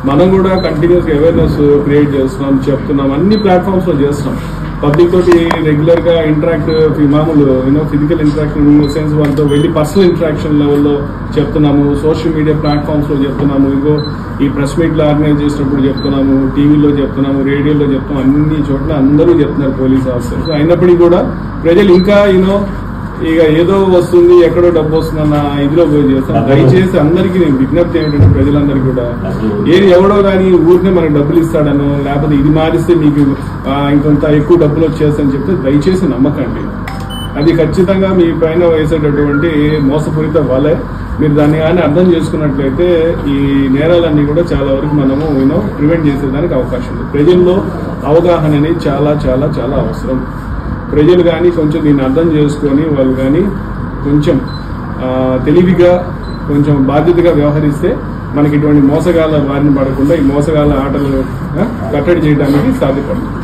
మనం కూడా కంటిన్యూస్ గా అవేర్నెస్ క్రియేట్ చేస్తున్నాం, చెప్తున్నాం, అన్ని ప్లాట్ఫామ్స్ లో చేస్తున్నాం. పబ్లిక్ తోటి రెగ్యులర్ గా ఇంటరాక్ట్, మామూలు ఫిజికల్ ఇంటరాక్షన్ ఇన్ సెన్స్ వాళ్ళతో వెళ్ళి పర్సనల్ ఇంటరాక్షన్ లెవెల్లో చెప్తున్నాము. సోషల్ మీడియా ప్లాట్ఫామ్స్ లో చెప్తున్నాము. ఇదిగో ఈ ప్రెస్ మీట్ లో ఆర్గనైజ్ చేసినప్పుడు చెప్తున్నాము, టీవీలో చెప్తున్నాము, రేడియోలో చెప్తున్నాం, అన్ని చోట్ల అందరూ చెప్తున్నారు పోలీస్ ఆఫీసర్స్. అయినప్పటికీ కూడా ప్రజలు ఇంకా ఇక ఏదో వస్తుంది, ఎక్కడో డబ్బు వస్తుందన్న ఇదిలో పోయి చేస్తాం. దయచేసి అందరికీ నేను విజ్ఞప్తి ఏమిటంటే ప్రజలందరికీ కూడా ఎవడో కానీ ఊరికే మనకు డబ్బులు ఇస్తాడనో, లేకపోతే ఇది మారిస్తే మీకు ఇంకొంత ఎక్కువ డబ్బులు వచ్చేస్తాయని చెప్తే దయచేసి నమ్మకండి. అది ఖచ్చితంగా మీ పైన వేసేటటువంటి మోసపూరిత వలే. మీరు దాన్ని కానీ అర్థం చేసుకున్నట్లయితే ఈ నేరాలన్నీ కూడా చాలా వరకు మనము ప్రివెంట్ చేసేదానికి అవకాశం ఉంది. ప్రజల్లో అవగాహన అనేది చాలా చాలా చాలా అవసరం. ప్రజలు కానీ కొంచెం దీన్ని అర్థం చేసుకొని వాళ్ళు కానీ కొంచెం తెలివిగా, కొంచెం బాధ్యతగా వ్యవహరిస్తే మనకి ఇటువంటి మోసగాళ్ళ బారిన పడకుండా ఈ మోసగాళ్ళ ఆటలు కట్టడి చేయడానికి సాధ్యపడుతుంది.